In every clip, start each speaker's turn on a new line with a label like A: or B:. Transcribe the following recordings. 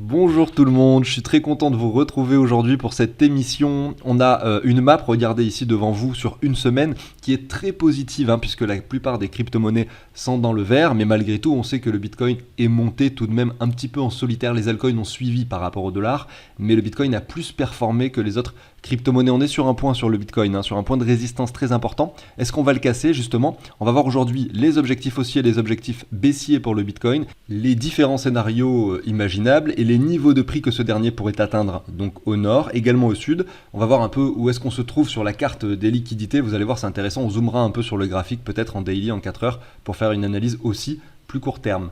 A: Bonjour tout le monde, je suis très content de vous retrouver aujourd'hui pour cette émission. On a une map, regardez ici devant vous, sur une semaine qui est très positive puisque la plupart des crypto-monnaies sont dans le vert, mais malgré tout on sait que le Bitcoin est monté tout de même un petit peu en solitaire. Les altcoins ont suivi par rapport au dollar, mais le Bitcoin a plus performé que les autres crypto-monnaies. On est sur un point sur le Bitcoin, sur un point de résistance très important. Est-ce qu'on va le casser justement? On va voir aujourd'hui les objectifs haussiers et les objectifs baissiers pour le Bitcoin, les différents scénarios imaginables et les niveaux de prix que ce dernier pourrait atteindre donc au nord, également au sud. On va voir un peu où est-ce qu'on se trouve sur la carte des liquidités. Vous allez voir, c'est intéressant. On zoomera un peu sur le graphique, peut-être en daily, en 4 heures, pour faire une analyse aussi plus court terme.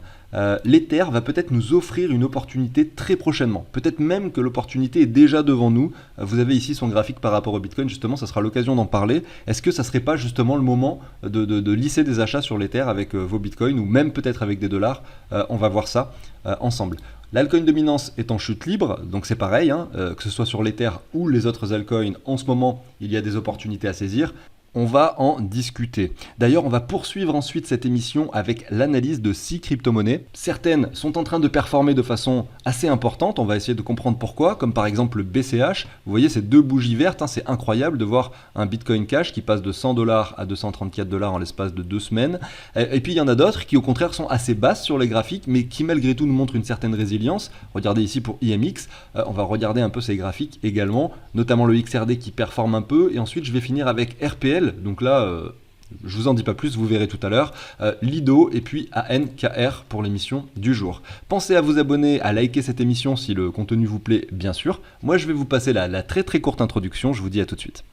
A: L'Ether va peut-être nous offrir une opportunité très prochainement. Peut-être même que l'opportunité est déjà devant nous. Vous avez ici son graphique par rapport au Bitcoin, justement, ça sera l'occasion d'en parler. Est-ce que ça serait pas justement le moment de lisser des achats sur l'Ether avec vos Bitcoins ou même peut-être avec des dollars? On va voir ça ensemble. L'altcoin dominance est en chute libre, donc c'est pareil, que ce soit sur l'Ether ou les autres altcoins, en ce moment, il y a des opportunités à saisir. On va en discuter. D'ailleurs, on va poursuivre ensuite cette émission avec l'analyse de 6 crypto-monnaies. Certaines sont en train de performer de façon assez importante, on va essayer de comprendre pourquoi, comme par exemple le BCH. Vous voyez ces deux bougies vertes, c'est incroyable de voir un Bitcoin Cash qui passe de 100 dollars à 234 dollars en l'espace de 2 semaines. Et puis il y en a d'autres qui au contraire sont assez basses sur les graphiques, mais qui malgré tout nous montrent une certaine résilience. Regardez ici pour IMX, on va regarder un peu ces graphiques également, notamment le XRD qui performe un peu, et ensuite je vais finir avec RPL. Donc là, je vous en dis pas plus, vous verrez tout à l'heure. Lido et puis ANKR pour l'émission du jour. Pensez à vous abonner, à liker cette émission si le contenu vous plaît, bien sûr. Moi, je vais vous passer la très très courte introduction. Je vous dis à tout de suite.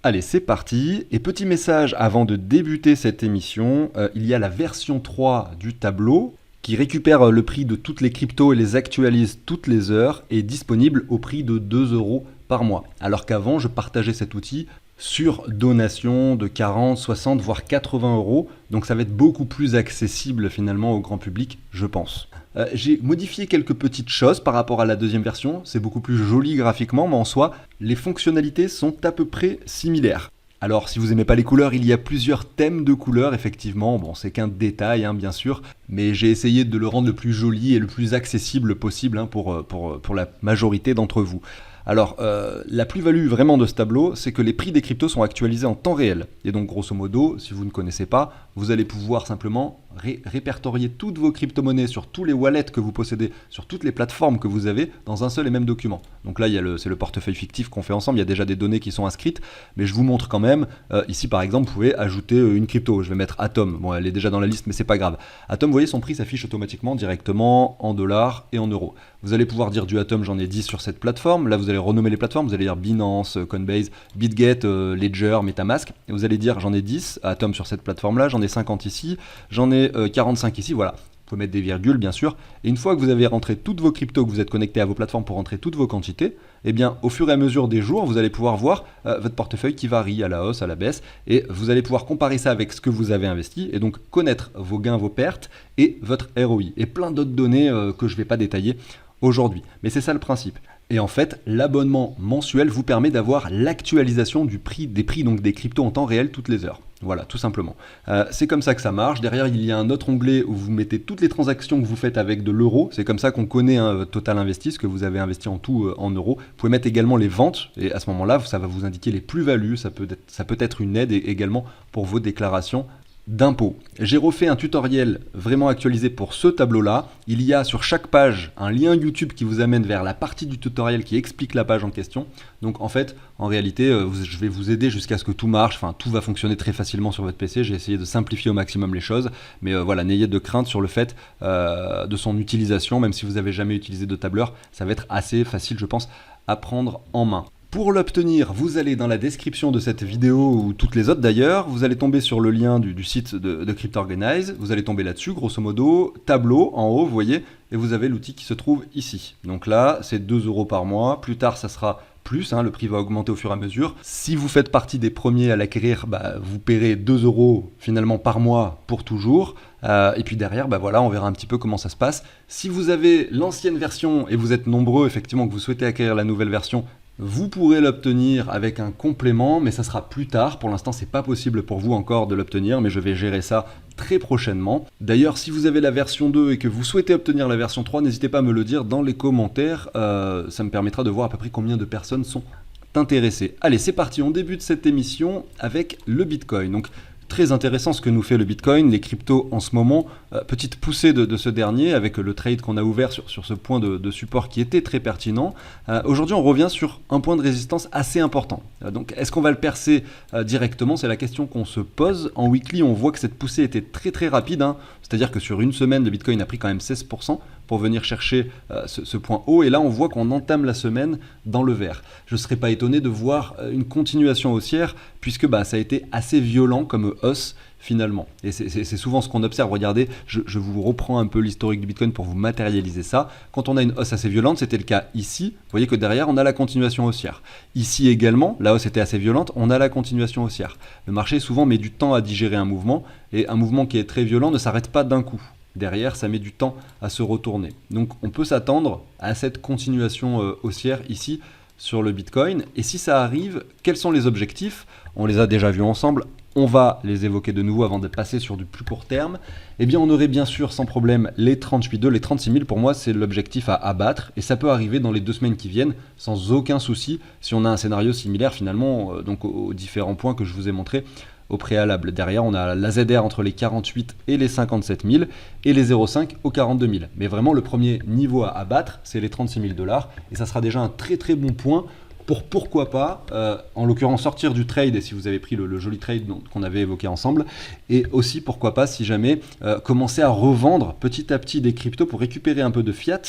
A: Allez, c'est parti. Et petit message avant de débuter cette émission, il y a la version 3 du tableau qui récupère le prix de toutes les cryptos et les actualise toutes les heures, est disponible au prix de 2 euros par mois. Alors qu'avant, je partageais cet outil sur donation de 40, 60, voire 80 euros. Donc ça va être beaucoup plus accessible finalement au grand public, je pense. J'ai modifié quelques petites choses par rapport à la deuxième version. C'est beaucoup plus joli graphiquement, mais en soi, les fonctionnalités sont à peu près similaires. Alors, si vous n'aimez pas les couleurs, il y a plusieurs thèmes de couleurs, effectivement. Bon, c'est qu'un détail, bien sûr, mais j'ai essayé de le rendre le plus joli et le plus accessible possible pour la majorité d'entre vous. Alors, la plus-value vraiment de ce tableau, c'est que les prix des cryptos sont actualisés en temps réel. Et donc, grosso modo, si vous ne connaissez pas, vous allez pouvoir simplement répertorier toutes vos crypto-monnaies sur tous les wallets que vous possédez, sur toutes les plateformes que vous avez, dans un seul et même document. Donc là, c'est le portefeuille fictif qu'on fait ensemble, il y a déjà des données qui sont inscrites, mais je vous montre quand même. Ici, par exemple, vous pouvez ajouter une crypto. Je vais mettre Atom. Bon, elle est déjà dans la liste, mais c'est pas grave. Atom, vous voyez, son prix s'affiche automatiquement directement en dollars et en euros. Vous allez pouvoir dire du Atom, j'en ai 10 sur cette plateforme. Là, vous allez renommer les plateformes. Vous allez dire Binance, Coinbase, BitGet, Ledger, MetaMask. Et vous allez dire j'en ai 10 Atom sur cette plateforme-là, j'en ai 50 ici, j'en ai 45 ici, voilà. Vous pouvez mettre des virgules, bien sûr. Et une fois que vous avez rentré toutes vos cryptos, que vous êtes connecté à vos plateformes pour rentrer toutes vos quantités, eh bien, au fur et à mesure des jours, vous allez pouvoir voir votre portefeuille qui varie à la hausse, à la baisse, et vous allez pouvoir comparer ça avec ce que vous avez investi, et donc connaître vos gains, vos pertes, et votre ROI, et plein d'autres données que je ne vais pas détailler aujourd'hui. Mais c'est ça le principe. Et en fait, l'abonnement mensuel vous permet d'avoir l'actualisation des prix donc des cryptos en temps réel toutes les heures. Voilà, tout simplement. C'est comme ça que ça marche. Derrière, il y a un autre onglet où vous mettez toutes les transactions que vous faites avec de l'euro. C'est comme ça qu'on connaît votre total investi, ce que vous avez investi en tout en euros. Vous pouvez mettre également les ventes, et à ce moment-là, ça va vous indiquer les plus-values. Ça peut être une aide également pour vos déclarations d'impôts. J'ai refait un tutoriel vraiment actualisé pour ce tableau-là. Il y a sur chaque page un lien YouTube qui vous amène vers la partie du tutoriel qui explique la page en question. Donc en fait, en réalité, je vais vous aider jusqu'à ce que tout marche. Enfin, tout va fonctionner très facilement sur votre PC. J'ai essayé de simplifier au maximum les choses. Mais voilà, n'ayez de crainte sur le fait de son utilisation. Même si vous n'avez jamais utilisé de tableur, ça va être assez facile, je pense, à prendre en main. Pour l'obtenir, vous allez dans la description de cette vidéo ou toutes les autres d'ailleurs, vous allez tomber sur le lien du site de CryptOrganize, vous allez tomber là-dessus, grosso modo, tableau en haut, vous voyez, et vous avez l'outil qui se trouve ici. Donc là, c'est 2 euros par mois, plus tard ça sera plus, le prix va augmenter au fur et à mesure. Si vous faites partie des premiers à l'acquérir, vous paierez 2 euros finalement par mois pour toujours. Et puis derrière, voilà, on verra un petit peu comment ça se passe. Si vous avez l'ancienne version et vous êtes nombreux, effectivement, que vous souhaitez acquérir la nouvelle version, Vous pourrez l'obtenir avec un complément, mais ça sera plus tard. Pour l'instant, c'est pas possible pour vous encore de l'obtenir, mais je vais gérer ça très prochainement. D'ailleurs, si vous avez la version 2 et que vous souhaitez obtenir la version 3, n'hésitez pas à me le dire dans les commentaires. Ça me permettra de voir à peu près combien de personnes sont intéressées. Allez, c'est parti, on débute cette émission avec le Bitcoin. Donc, très intéressant ce que nous fait le Bitcoin, les cryptos en ce moment. Petite poussée de ce dernier avec le trade qu'on a ouvert sur ce point de support qui était très pertinent. Aujourd'hui, on revient sur un point de résistance assez important. Donc, est-ce qu'on va le percer directement? C'est la question qu'on se pose. En weekly, on voit que cette poussée était très très rapide. C'est-à-dire que sur une semaine, le Bitcoin a pris quand même 16% pour venir chercher ce point haut. Et là, on voit qu'on entame la semaine dans le vert. Je ne serais pas étonné de voir une continuation haussière puisque ça a été assez violent comme hausse finalement. Et c'est souvent ce qu'on observe. Regardez, je vous reprends un peu l'historique du Bitcoin pour vous matérialiser ça. Quand on a une hausse assez violente, c'était le cas ici. Vous voyez que derrière, on a la continuation haussière. Ici également, la hausse était assez violente, on a la continuation haussière. Le marché souvent met du temps à digérer un mouvement et un mouvement qui est très violent ne s'arrête pas d'un coup. Derrière, ça met du temps à se retourner. Donc on peut s'attendre à cette continuation haussière ici sur le Bitcoin. Et si ça arrive, quels sont les objectifs? On les a déjà vus ensemble. On va les évoquer de nouveau avant de passer sur du plus court terme. Eh bien, on aurait bien sûr sans problème les 38,2, les 36 000. Pour moi, c'est l'objectif à abattre. Et ça peut arriver dans les 2 semaines qui viennent sans aucun souci si on a un scénario similaire finalement donc aux différents points que je vous ai montrés au préalable. Derrière, on a la ZR entre les 48 et les 57 000 et les 0,5 aux 42 000. Mais vraiment, le premier niveau à abattre, c'est les 36 000 $. Et ça sera déjà un très très bon point pour pourquoi pas, en l'occurrence, sortir du trade, et si vous avez pris le joli trade qu'on avait évoqué ensemble, et aussi pourquoi pas, si jamais, commencer à revendre petit à petit des cryptos pour récupérer un peu de fiat,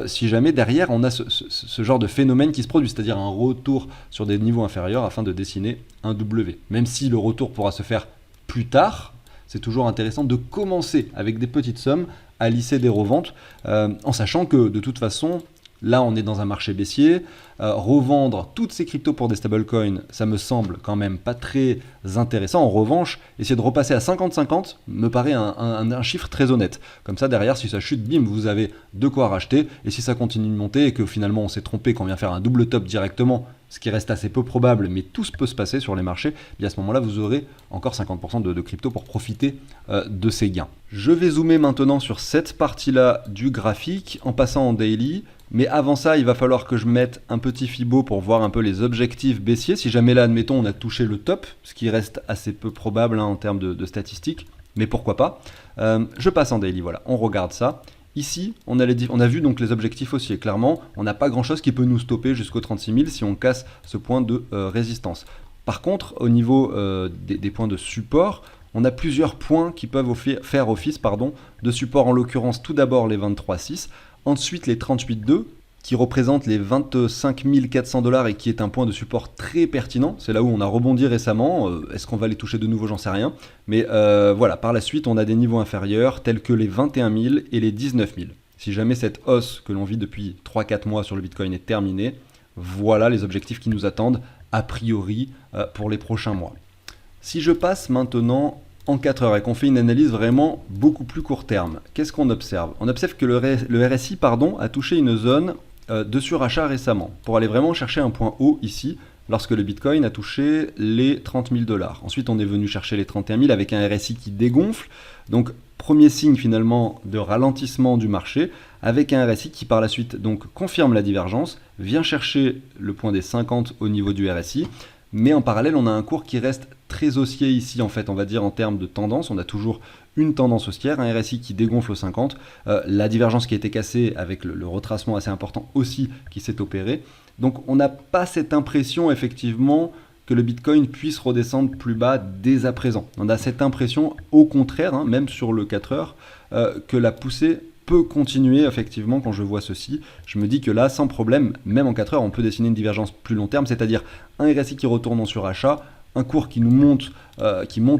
A: si jamais derrière on a ce genre de phénomène qui se produit, c'est-à-dire un retour sur des niveaux inférieurs afin de dessiner un W. Même si le retour pourra se faire plus tard, c'est toujours intéressant de commencer avec des petites sommes à lisser des reventes, en sachant que de toute façon, là, on est dans un marché baissier. Revendre toutes ces cryptos pour des stablecoins, ça me semble quand même pas très intéressant. En revanche, essayer de repasser à 50-50 me paraît un chiffre très honnête. Comme ça, derrière, si ça chute, bim, vous avez de quoi racheter. Et si ça continue de monter et que finalement on s'est trompé, qu'on vient faire un double top directement, ce qui reste assez peu probable, mais tout peut se passer sur les marchés, bien à ce moment-là, vous aurez encore 50% de crypto pour profiter de ces gains. Je vais zoomer maintenant sur cette partie-là du graphique en passant en daily. Mais avant ça, il va falloir que je mette un petit Fibo pour voir un peu les objectifs baissiers. Si jamais là, admettons, on a touché le top, ce qui reste assez peu probable en termes de statistiques, mais pourquoi pas. Je passe en daily, voilà, on regarde ça. Ici, on a vu donc les objectifs haussiers. Clairement, on n'a pas grand-chose qui peut nous stopper jusqu'aux 36 000 si on casse ce point de résistance. Par contre, au niveau des points de support, on a plusieurs points qui peuvent faire office de support. En l'occurrence, tout d'abord les 23,6. Ensuite, les 38,2 qui représentent les 25 400 $ et qui est un point de support très pertinent. C'est là où on a rebondi récemment. Est-ce qu'on va les toucher de nouveau? J'en sais rien. Mais voilà, par la suite, on a des niveaux inférieurs tels que les 21 000 et les 19 000. Si jamais cette hausse que l'on vit depuis 3-4 mois sur le Bitcoin est terminée, voilà les objectifs qui nous attendent a priori pour les prochains mois. Si je passe maintenant en 4 heures et qu'on fait une analyse vraiment beaucoup plus court terme, qu'est-ce qu'on observe? On observe que le RSI a touché une zone de surachat récemment pour aller vraiment chercher un point haut ici lorsque le Bitcoin a touché les 30 000 $. Ensuite, on est venu chercher les 31 000 avec un RSI qui dégonfle. Donc, premier signe finalement de ralentissement du marché avec un RSI qui par la suite donc confirme la divergence, vient chercher le point des 50 au niveau du RSI. Mais en parallèle, on a un cours qui reste très haussier ici, en fait, on va dire en termes de tendance. On a toujours une tendance haussière, un RSI qui dégonfle aux 50, la divergence qui a été cassée avec le retracement assez important aussi qui s'est opéré. Donc on n'a pas cette impression effectivement que le Bitcoin puisse redescendre plus bas dès à présent. On a cette impression au contraire, même sur le 4 heures, que la poussée peut continuer effectivement. Quand je vois ceci, je me dis que là, sans problème, même en 4 heures, on peut dessiner une divergence plus long terme, c'est-à-dire un RSI qui retourne en surachat, un cours qui monte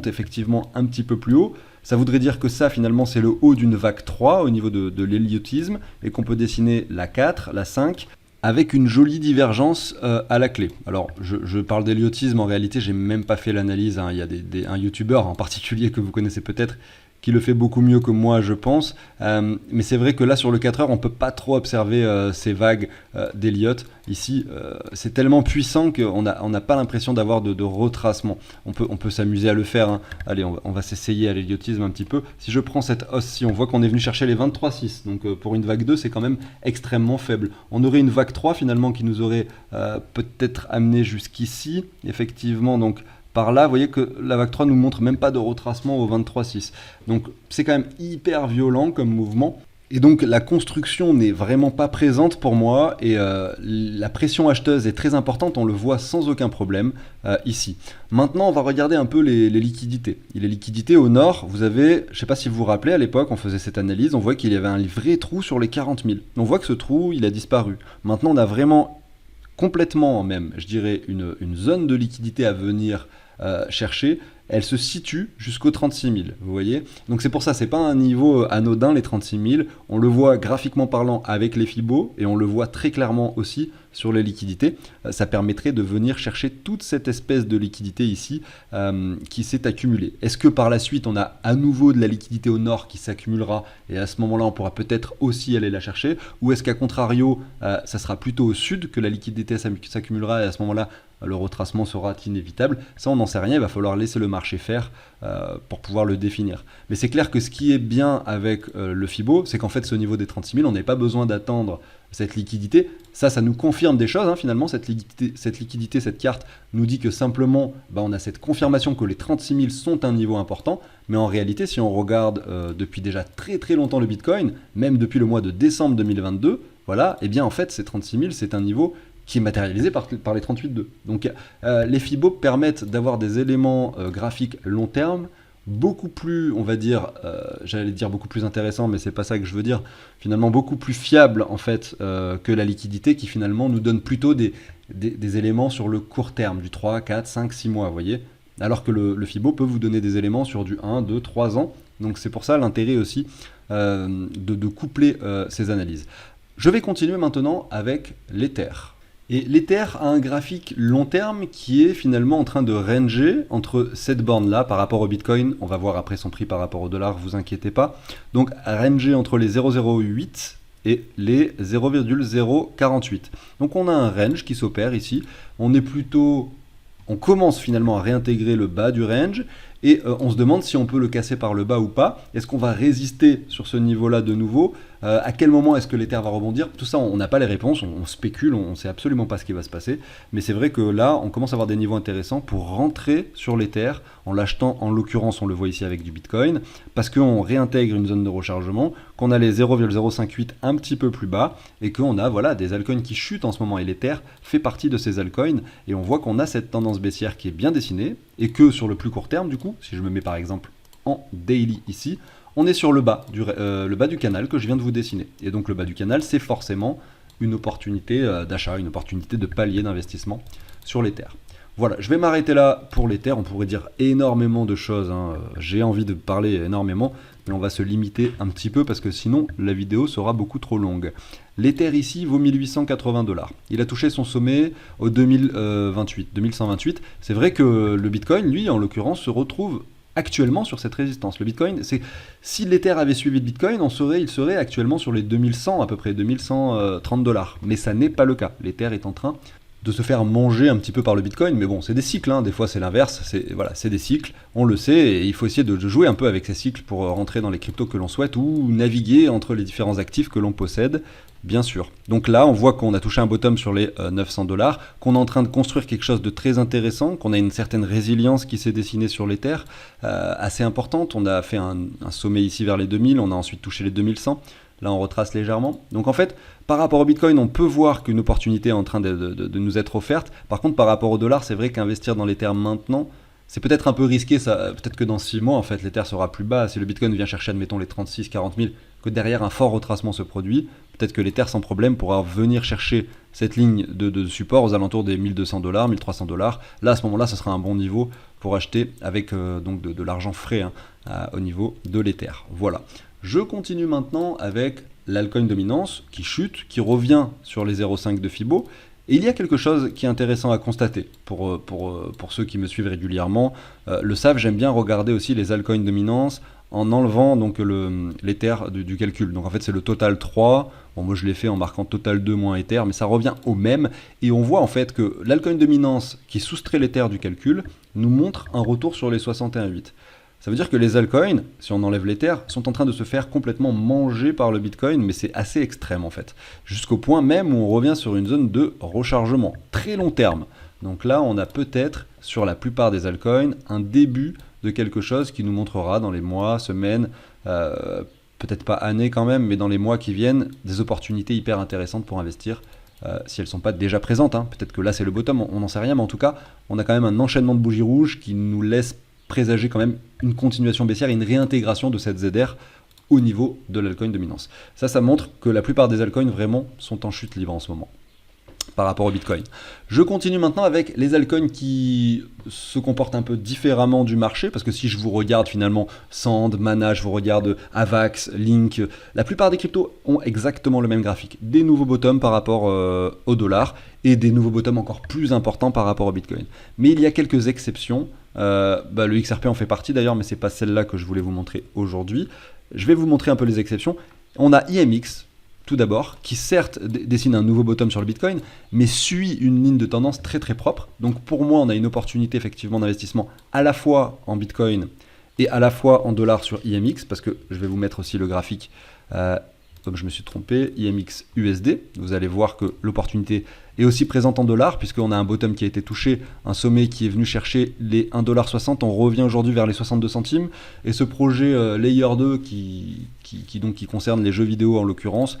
A: effectivement un petit peu plus haut. Ça voudrait dire que ça, finalement, c'est le haut d'une vague 3 au niveau de l'héliotisme et qu'on peut dessiner la 4, la 5, avec une jolie divergence à la clé. Alors, je parle d'héliotisme, en réalité, j'ai même pas fait l'analyse. Il y a un YouTuber en particulier que vous connaissez peut-être qui le fait beaucoup mieux que moi, je pense. Mais c'est vrai que là, sur le 4 heures, on peut pas trop observer ces vagues d'Elliott. Ici, c'est tellement puissant qu'on n'a pas l'impression d'avoir de retracement. On peut s'amuser à le faire, hein. Allez, on va s'essayer à l'héliotisme un petit peu. Si je prends cette hausse-ci, on voit qu'on est venu chercher les 23,6. Donc pour une vague 2, c'est quand même extrêmement faible. On aurait une vague 3 finalement qui nous aurait peut-être amené jusqu'ici. Effectivement, donc par là, vous voyez que la vague 3 nous montre même pas de retracement au 23,6. Donc c'est quand même hyper violent comme mouvement. Et donc la construction n'est vraiment pas présente pour moi et la pression acheteuse est très importante, on le voit sans aucun problème ici. Maintenant on va regarder un peu les liquidités. Et les liquidités au nord, vous avez, je ne sais pas si vous vous rappelez, à l'époque on faisait cette analyse, on voit qu'il y avait un vrai trou sur les 40 000. On voit que ce trou il a disparu. Maintenant on a vraiment complètement même, je dirais, une zone de liquidité à venir chercher. Elle se situe jusqu'aux 36 000, vous voyez. Donc c'est pour ça, c'est pas un niveau anodin les 36 000, on le voit graphiquement parlant avec les Fibos, et on le voit très clairement aussi sur les liquidités. Ça permettrait de venir chercher toute cette espèce de liquidité ici qui s'est accumulée. Est-ce que par la suite on a à nouveau de la liquidité au nord qui s'accumulera, et à ce moment-là on pourra peut-être aussi aller la chercher, ou est-ce qu'à contrario ça sera plutôt au sud que la liquidité s'accumulera, et à ce moment-là le retracement sera inévitable? Ça on n'en sait rien, il va falloir laisser le marché faire pour pouvoir le définir. Mais c'est clair que ce qui est bien avec le Fibo, c'est qu'en fait ce niveau des 36 000, on n'a pas besoin d'attendre cette liquidité. Ça nous confirme des choses, hein, finalement, cette liquidité, cette carte nous dit que simplement, on a cette confirmation que les 36 000 sont un niveau important, mais en réalité, si on regarde depuis déjà très très longtemps le Bitcoin, même depuis le mois de décembre 2022, voilà, et bien en fait, ces 36 000, c'est un niveau qui est matérialisé par les 38,2. Donc les Fibos permettent d'avoir des éléments graphiques long terme, beaucoup plus, on va dire, j'allais dire beaucoup plus intéressant, mais c'est pas ça que je veux dire, finalement beaucoup plus fiable en fait que la liquidité qui finalement nous donne plutôt des éléments sur le court terme, du 3, 4, 5, 6 mois, vous voyez, alors que le Fibo peut vous donner des éléments sur du 1, 2, 3 ans, donc c'est pour ça l'intérêt aussi de coupler ces analyses. Je vais continuer maintenant avec l'Ether. Et l'Ether a un graphique long terme qui est finalement en train de ranger entre cette borne-là par rapport au Bitcoin. On va voir après son prix par rapport au dollar, vous inquiétez pas. Donc ranger entre les 0,08 et les 0,048. Donc on a un range qui s'opère ici. On commence finalement à réintégrer le bas du range et on se demande si on peut le casser par le bas ou pas. Est-ce qu'on va résister sur ce niveau-là de nouveau? À quel moment est-ce que l'Ether va rebondir? Tout ça, on n'a pas les réponses, on spécule, on ne sait absolument pas ce qui va se passer. Mais c'est vrai que là, on commence à avoir des niveaux intéressants pour rentrer sur l'Ether en l'achetant, en l'occurrence, on le voit ici avec du Bitcoin, parce qu'on réintègre une zone de rechargement, qu'on a les 0,058 un petit peu plus bas, et qu'on a voilà, des altcoins qui chutent en ce moment. Et l'Ether fait partie de ces altcoins, et on voit qu'on a cette tendance baissière qui est bien dessinée, et que sur le plus court terme, du coup, si je me mets par exemple en daily ici, on est sur le bas du canal que je viens de vous dessiner. Et donc le bas du canal, c'est forcément une opportunité d'achat, une opportunité de palier d'investissement sur l'Ether. Voilà, je vais m'arrêter là pour l'Ether. On pourrait dire énormément de choses, hein. J'ai envie de parler énormément, mais on va se limiter un petit peu parce que sinon la vidéo sera beaucoup trop longue. L'Ether ici vaut 1880 $. Il a touché son sommet au 2128. C'est vrai que le Bitcoin, lui, en l'occurrence, se retrouve actuellement sur cette résistance. Le Bitcoin, si l'Ether avait suivi le Bitcoin, il serait actuellement sur les 2100 à peu près, 2130 $. Mais ça n'est pas le cas. L'Ether est en train de se faire manger un petit peu par le Bitcoin, mais bon, c'est des cycles, hein. Des fois c'est l'inverse, c'est des cycles, on le sait, et il faut essayer de jouer un peu avec ces cycles pour rentrer dans les cryptos que l'on souhaite, ou naviguer entre les différents actifs que l'on possède, bien sûr. Donc là, on voit qu'on a touché un bottom sur les 900 $, qu'on est en train de construire quelque chose de très intéressant, qu'on a une certaine résilience qui s'est dessinée sur l'Ether, assez importante. On a fait un sommet ici vers les 2000, on a ensuite touché les 2100, là on retrace légèrement. Donc en fait, par rapport au Bitcoin, on peut voir qu'une opportunité est en train de nous être offerte. Par contre, par rapport au dollar, c'est vrai qu'investir dans l'Ether maintenant, c'est peut-être un peu risqué. Peut-être que dans 6 mois, en fait, l'Ether sera plus bas. Si le Bitcoin vient chercher, admettons, les 36, 40 000, que derrière un fort retracement se produit, peut-être que l'Ether, sans problème, pourra venir chercher cette ligne de support aux alentours des 1200 $, 1300 $. Là, à ce moment-là, ce sera un bon niveau pour acheter avec donc de l'argent frais, hein, au niveau de l'Ether. Voilà. Je continue maintenant avec l'altcoin dominance qui chute, qui revient sur les 0,5 de Fibo. Et il y a quelque chose qui est intéressant à constater pour ceux qui me suivent régulièrement. Le savent, j'aime bien regarder aussi les altcoins dominance en enlevant donc l'Ether du calcul. Donc en fait c'est le total 3, bon moi je l'ai fait en marquant total 2 moins Ether, mais ça revient au même, et on voit en fait que l'altcoin dominance qui soustrait l'Ether du calcul nous montre un retour sur les 61,8. Ça veut dire que les altcoins, si on enlève l'Ether, sont en train de se faire complètement manger par le Bitcoin, mais c'est assez extrême en fait. Jusqu'au point même où on revient sur une zone de rechargement, très long terme. Donc là, on a peut-être, sur la plupart des altcoins, un début de quelque chose qui nous montrera dans les mois, semaines, peut-être pas années quand même, mais dans les mois qui viennent, des opportunités hyper intéressantes pour investir, si elles ne sont pas déjà présentes. Hein. Peut-être que là c'est le bottom, on n'en sait rien, mais en tout cas, on a quand même un enchaînement de bougies rouges qui nous laisse présager quand même une continuation baissière et une réintégration de cette ZR au niveau de l'altcoin dominance. Ça montre que la plupart des altcoins vraiment sont en chute libre en ce moment par rapport au Bitcoin. Je continue maintenant avec les altcoins qui se comportent un peu différemment du marché, parce que si je vous regarde finalement Sand, Mana, je vous regarde Avax, Link, la plupart des cryptos ont exactement le même graphique. Des nouveaux bottoms par rapport au dollar et des nouveaux bottoms encore plus importants par rapport au Bitcoin. Mais il y a quelques exceptions. Le XRP en fait partie d'ailleurs, mais c'est pas celle-là que je voulais vous montrer aujourd'hui. Je vais vous montrer un peu les exceptions. On a IMX, tout d'abord, qui certes dessine un nouveau bottom sur le Bitcoin, mais suit une ligne de tendance très très propre. Donc pour moi, on a une opportunité effectivement d'investissement à la fois en Bitcoin et à la fois en dollars sur IMX, parce que je vais vous mettre aussi le graphique, comme je me suis trompé, IMX USD. Vous allez voir que l'opportunité est aussi présente en dollars, puisqu'on a un bottom qui a été touché, un sommet qui est venu chercher les 1,60$. On revient aujourd'hui vers les 62 centimes. Et ce projet Layer 2 qui concerne les jeux vidéo en l'occurrence,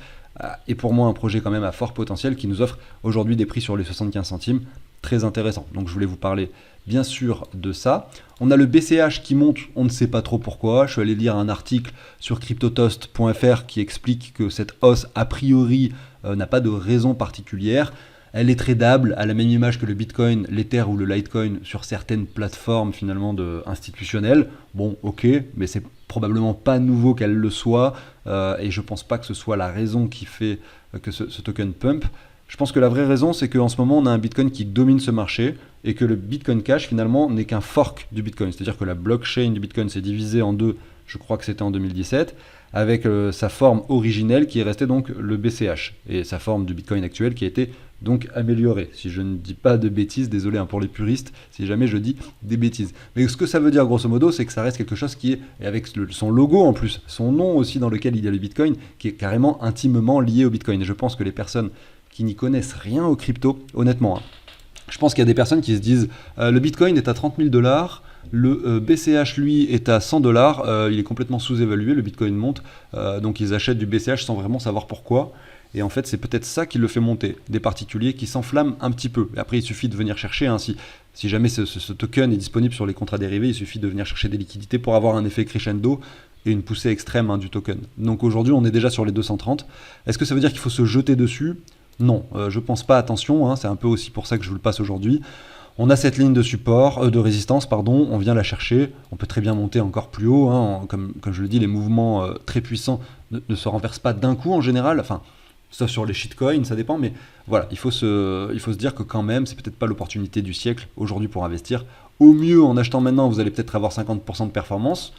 A: est pour moi un projet quand même à fort potentiel qui nous offre aujourd'hui des prix sur les 75 centimes. Très intéressant. Donc je voulais vous parler bien sûr de ça. On a le BCH qui monte, on ne sait pas trop pourquoi. Je suis allé lire un article sur cryptotoast.fr qui explique que cette hausse a priori n'a pas de raison particulière. Elle est tradable à la même image que le Bitcoin, l'Ether ou le Litecoin sur certaines plateformes finalement institutionnelles. Bon, ok, mais c'est probablement pas nouveau qu'elle le soit, et je pense pas que ce soit la raison qui fait que ce token pump. Je pense que la vraie raison, c'est qu'en ce moment, on a un Bitcoin qui domine ce marché et que le Bitcoin Cash, finalement, n'est qu'un fork du Bitcoin. C'est-à-dire que la blockchain du Bitcoin s'est divisée en deux, je crois que c'était en 2017, avec sa forme originelle qui est restée donc le BCH, et sa forme du Bitcoin actuel qui a été donc améliorée. Si je ne dis pas de bêtises, désolé pour les puristes, si jamais je dis des bêtises. Mais ce que ça veut dire grosso modo, c'est que ça reste quelque chose qui est, et avec son logo en plus, son nom aussi dans lequel il y a le Bitcoin, qui est carrément intimement lié au Bitcoin. Et je pense que les personnes qui n'y connaissent rien aux crypto, honnêtement, je pense qu'il y a des personnes qui se disent le Bitcoin est à 30 000 $, le BCH lui est à 100 $, il est complètement sous-évalué, le Bitcoin monte, donc ils achètent du BCH sans vraiment savoir pourquoi. Et en fait, c'est peut-être ça qui le fait monter, des particuliers qui s'enflamment un petit peu. Et après, il suffit de venir chercher, hein, si jamais ce token est disponible sur les contrats dérivés, il suffit de venir chercher des liquidités pour avoir un effet crescendo et une poussée extrême du token. Donc aujourd'hui, on est déjà sur les 230. Est-ce que ça veut dire qu'il faut se jeter dessus ? Non, je pense pas, attention, c'est un peu aussi pour ça que je vous le passe aujourd'hui. On a cette ligne de support, de résistance, pardon, on vient la chercher, on peut très bien monter encore plus haut, comme je le dis, les mouvements très puissants ne se renversent pas d'un coup en général, enfin, sauf sur les shitcoins, ça dépend, mais voilà, il faut se dire que quand même, c'est peut-être pas l'opportunité du siècle aujourd'hui pour investir. Au mieux, en achetant maintenant, vous allez peut-être avoir 50% de performance,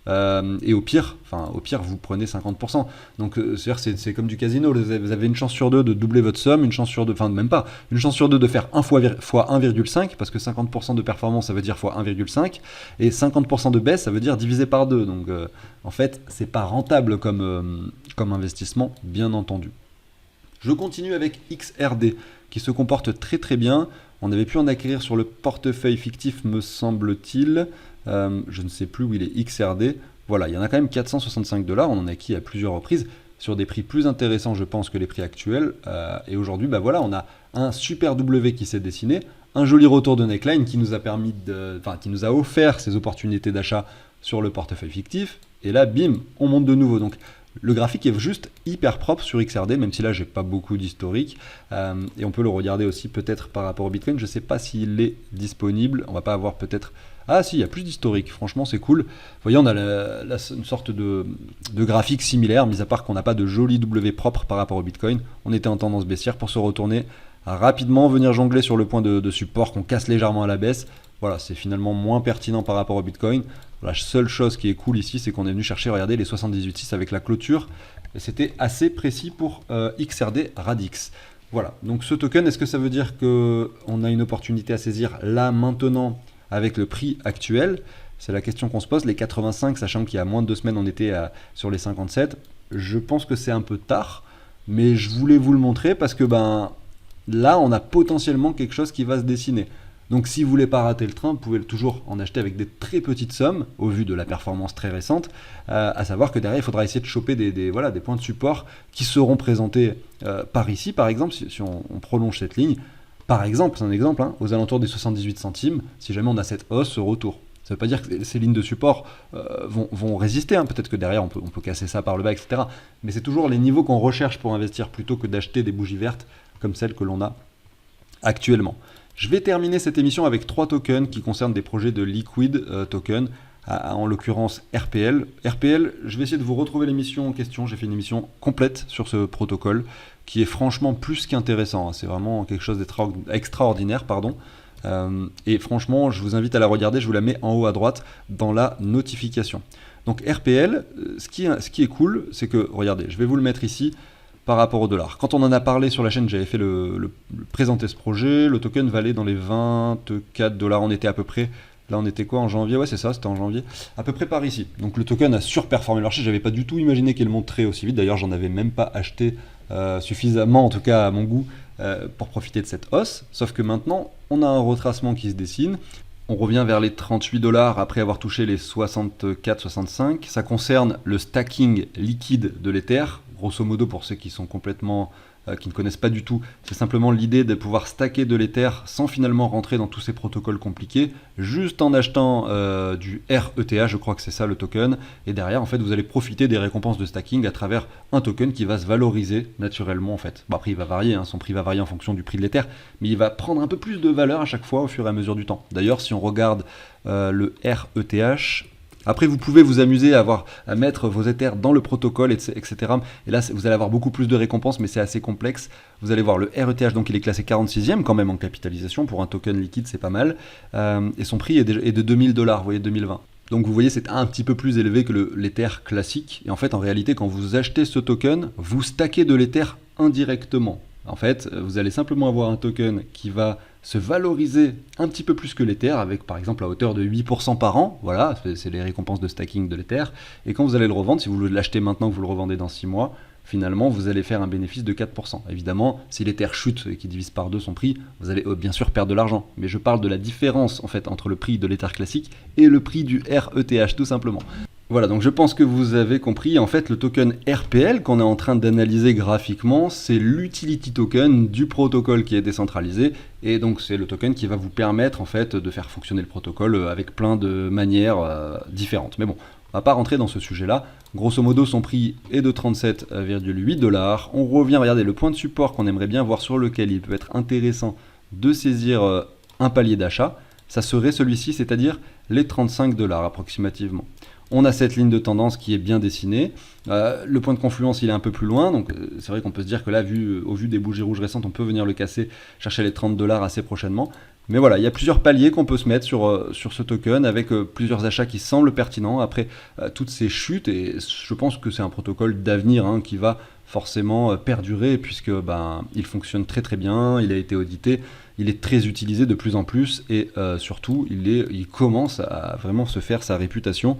A: et au pire, vous prenez 50%. Donc c'est comme du casino, vous avez une chance sur deux de doubler votre somme, une chance sur deux, même pas, une chance sur deux de faire 1 fois 1,5, parce que 50% de performance ça veut dire fois 1,5, et 50% de baisse ça veut dire divisé par 2. Donc en fait c'est pas rentable comme investissement, bien entendu. Je continue avec XRD qui se comporte très très bien. On avait pu en acquérir sur le portefeuille fictif, me semble-t-il. Je ne sais plus où il est, XRD. Voilà, il y en a quand même 465 $. On en a acquis à plusieurs reprises sur des prix plus intéressants, je pense, que les prix actuels. Et aujourd'hui, voilà, on a un super W qui s'est dessiné, un joli retour de neckline qui nous a qui nous a offert ces opportunités d'achat sur le portefeuille fictif. Et là, bim, on monte de nouveau. Donc le graphique est juste hyper propre sur XRD, même si là j'ai pas beaucoup d'historique, et on peut le regarder aussi peut-être par rapport au Bitcoin. Je sais pas s'il est disponible, on va pas avoir peut-être... Ah si, il y a plus d'historique, franchement c'est cool. Vous voyez, on a une sorte de graphique similaire, mis à part qu'on n'a pas de joli W propre par rapport au Bitcoin. On était en tendance baissière pour se retourner rapidement, venir jongler sur le point de support qu'on casse légèrement à la baisse. Voilà, c'est finalement moins pertinent par rapport au Bitcoin. La seule chose qui est cool ici, c'est qu'on est venu chercher, regardez, les 78.6 avec la clôture, et c'était assez précis pour XRD Radix. Voilà, donc ce token, est-ce que ça veut dire qu'on a une opportunité à saisir là, maintenant, avec le prix actuel? C'est la question qu'on se pose. Les 85, sachant qu'il y a moins de 2 semaines, on était sur les 57. Je pense que c'est un peu tard, mais je voulais vous le montrer parce que là, on a potentiellement quelque chose qui va se dessiner. Donc si vous voulez pas rater le train, vous pouvez toujours en acheter avec des très petites sommes, au vu de la performance très récente, à savoir que derrière, il faudra essayer de choper des points de support qui seront présentés par ici, par exemple, si on prolonge cette ligne. Par exemple, c'est un exemple, aux alentours des 78 centimes, si jamais on a cette hausse, ce retour. Ça ne veut pas dire que ces lignes de support vont résister, peut-être que derrière on peut casser ça par le bas, etc. Mais c'est toujours les niveaux qu'on recherche pour investir plutôt que d'acheter des bougies vertes comme celles que l'on a actuellement. Je vais terminer cette émission avec 3 tokens qui concernent des projets de liquid token, en l'occurrence RPL. RPL, je vais essayer de vous retrouver l'émission en question. J'ai fait une émission complète sur ce protocole qui est franchement plus qu'intéressant. C'est vraiment quelque chose d'extraordinaire, pardon. Et franchement, je vous invite à la regarder. Je vous la mets en haut à droite dans la notification. Donc RPL, ce qui est cool, c'est que, regardez, je vais vous le mettre ici. Par rapport au dollar. Quand on en a parlé sur la chaîne, j'avais fait présenter ce projet, le token valait dans les 24 $, on était à peu près, là on était quoi en janvier? Ouais c'est ça, c'était en janvier, à peu près par ici. Donc le token a surperformé le marché, j'avais pas du tout imaginé qu'il monterait aussi vite, d'ailleurs j'en avais même pas acheté suffisamment, en tout cas à mon goût, pour profiter de cette hausse, sauf que maintenant on a un retracement qui se dessine. On revient vers les 38 $ après avoir touché les 64-65. Ça concerne le stacking liquide de l'Ether. Grosso modo, pour ceux qui sont complètement, qui ne connaissent pas du tout, c'est simplement l'idée de pouvoir stacker de l'Ether sans finalement rentrer dans tous ces protocoles compliqués, juste en achetant du RETH, je crois que c'est ça le token. Et derrière, en fait, vous allez profiter des récompenses de stacking à travers un token qui va se valoriser naturellement, en fait. Bon, après, il va varier, son prix va varier en fonction du prix de l'Ether, mais il va prendre un peu plus de valeur à chaque fois au fur et à mesure du temps. D'ailleurs, si on regarde le RETH, après, vous pouvez vous amuser à mettre vos Ethers dans le protocole, etc. Et là, vous allez avoir beaucoup plus de récompenses, mais c'est assez complexe. Vous allez voir le RETH, donc il est classé 46e quand même en capitalisation. Pour un token liquide, c'est pas mal. Et son prix est de 2000 $, vous voyez, 2020. Donc vous voyez, c'est un petit peu plus élevé que l'Ether classique. Et en fait, en réalité, quand vous achetez ce token, vous stackez de l'Ether indirectement. En fait, vous allez simplement avoir un token qui va se valoriser un petit peu plus que l'Ether, avec par exemple à hauteur de 8% par an, voilà, c'est les récompenses de stacking de l'Ether, et quand vous allez le revendre, si vous l'achetez maintenant, que vous le revendez dans 6 mois, finalement vous allez faire un bénéfice de 4%. Évidemment, si l'Ether chute et qu'il divise par 2 son prix, vous allez bien sûr perdre de l'argent, mais je parle de la différence en fait entre le prix de l'Ether classique et le prix du RETH tout simplement. Voilà, donc je pense que vous avez compris, en fait le token RPL qu'on est en train d'analyser graphiquement, c'est l'utility token du protocole qui est décentralisé, et donc c'est le token qui va vous permettre en fait de faire fonctionner le protocole avec plein de manières différentes. Mais bon, on va pas rentrer dans ce sujet-là. Grosso modo, son prix est de 37,8 $. On revient, regardez, le point de support qu'on aimerait bien voir sur lequel il peut être intéressant de saisir un palier d'achat, ça serait celui-ci, c'est-à-dire les 35 $ approximativement. On a cette ligne de tendance qui est bien dessinée. Le point de confluence, il est un peu plus loin. Donc c'est vrai qu'on peut se dire que là, au vu des bougies rouges récentes, on peut venir le casser, chercher les 30 $ assez prochainement. Mais voilà, il y a plusieurs paliers qu'on peut se mettre sur ce token avec plusieurs achats qui semblent pertinents après toutes ces chutes. Et je pense que c'est un protocole d'avenir qui va forcément perdurer puisque il fonctionne très très bien, il a été audité, il est très utilisé de plus en plus et surtout il commence à vraiment se faire sa réputation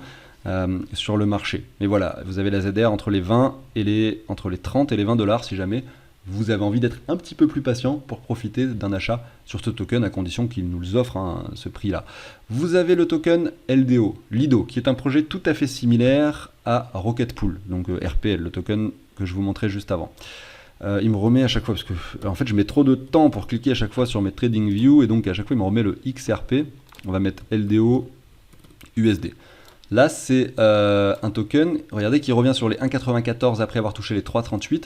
A: sur le marché. Mais voilà, vous avez la ZR entre les 30 et les 20 $ si jamais vous avez envie d'être un petit peu plus patient pour profiter d'un achat sur ce token à condition qu'il nous offre ce prix-là. Vous avez le token LDO, Lido, qui est un projet tout à fait similaire à Rocket Pool, donc RPL, le token que je vous montrais juste avant. Il me remet à chaque fois, parce que en fait je mets trop de temps pour cliquer à chaque fois sur mes TradingView, et donc à chaque fois il me remet le XRP. On va mettre LDO USD. Là c'est un token, regardez, qui revient sur les 1,94 après avoir touché les 3,38.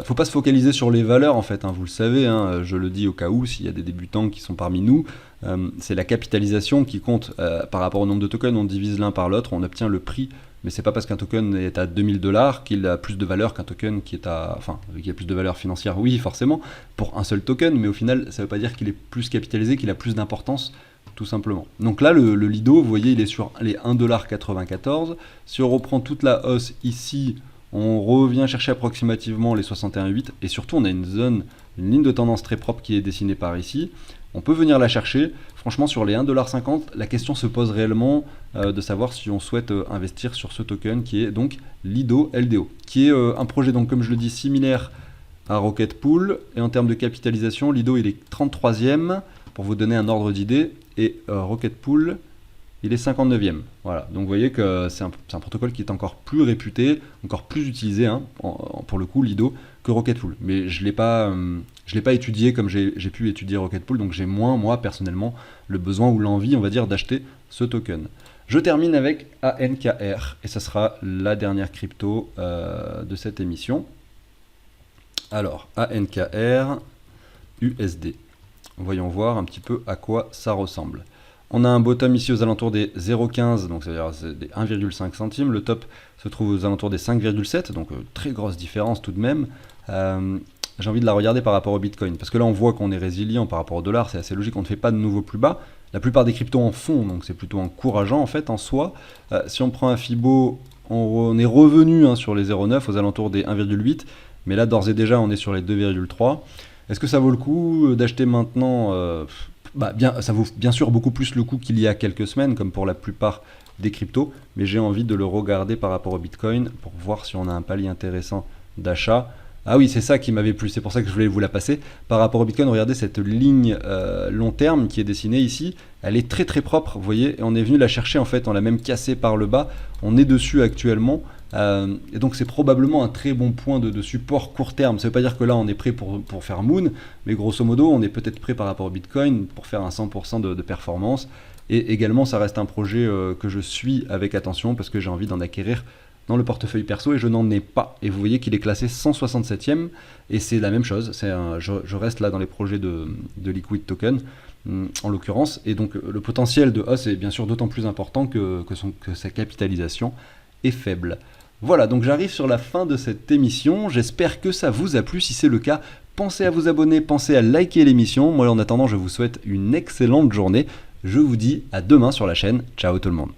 A: Faut pas se focaliser sur les valeurs en fait, vous le savez, je le dis au cas où s'il y a des débutants qui sont parmi nous, c'est la capitalisation qui compte par rapport au nombre de tokens, on divise l'un par l'autre, on obtient le prix, mais c'est pas parce qu'un token est à 2000 $ qu'il a plus de valeur qu'un token qui a plus de valeur financière, oui forcément, pour un seul token, mais au final ça veut pas dire qu'il est plus capitalisé, qu'il a plus d'importance tout simplement. Donc là, le Lido, vous voyez, il est sur les 1,94$. Si on reprend toute la hausse ici, on revient chercher approximativement les 61,8$. Et surtout, on a une ligne de tendance très propre qui est dessinée par ici. On peut venir la chercher. Franchement, sur les 1,50$, la question se pose réellement de savoir si on souhaite investir sur ce token qui est donc Lido LDO, qui est un projet, donc comme je le dis, similaire à Rocket Pool. Et en termes de capitalisation, Lido, il est 33e, pour vous donner un ordre d'idée, et Rocket Pool, il est 59e. Voilà, donc vous voyez que c'est un protocole qui est encore plus réputé, encore plus utilisé, hein, pour le coup, Lido, que Rocket Pool. Mais je ne l'ai pas étudié comme j'ai pu étudier Rocket Pool, donc j'ai moins, moi, personnellement, le besoin ou l'envie, on va dire, d'acheter ce token. Je termine avec ANKR, et ça sera la dernière crypto de cette émission. Alors, ANKR, USD. Voyons voir un petit peu à quoi ça ressemble. On a un bottom ici aux alentours des 0,15, donc c'est-à-dire des 1,5 centimes. Le top se trouve aux alentours des 5,7, donc très grosse différence tout de même. J'ai envie de la regarder par rapport au Bitcoin, parce que là on voit qu'on est résilient par rapport au dollar, c'est assez logique, on ne fait pas de nouveau plus bas. La plupart des cryptos en font, donc c'est plutôt encourageant en fait en soi. Si on prend un Fibo, on est revenu sur les 0,9 aux alentours des 1,8, mais là d'ores et déjà on est sur les 2,3. Est-ce que ça vaut le coup d'acheter maintenant ça vaut bien sûr beaucoup plus le coup qu'il y a quelques semaines, comme pour la plupart des cryptos, mais j'ai envie de le regarder par rapport au Bitcoin pour voir si on a un palier intéressant d'achat. Ah oui, c'est ça qui m'avait plu, c'est pour ça que je voulais vous la passer. Par rapport au Bitcoin, regardez cette ligne long terme qui est dessinée ici, elle est très très propre, vous voyez, et on est venu la chercher en fait, on l'a même cassée par le bas, on est dessus actuellement. Et donc c'est probablement un très bon point de support court terme. Ça ne veut pas dire que là on est prêt pour faire Moon, mais grosso modo on est peut-être prêt par rapport au Bitcoin pour faire un 100% de performance. Et également ça reste un projet que je suis avec attention parce que j'ai envie d'en acquérir dans le portefeuille perso et je n'en ai pas. Et vous voyez qu'il est classé 167e et c'est la même chose. Je reste là dans les projets de Liquid Token en l'occurrence. Et donc le potentiel de hausse est bien sûr d'autant plus important que sa capitalisation est faible. Voilà, donc j'arrive sur la fin de cette émission. J'espère que ça vous a plu. Si c'est le cas, pensez à vous abonner, pensez à liker l'émission. Moi, en attendant, je vous souhaite une excellente journée. Je vous dis à demain sur la chaîne. Ciao tout le monde.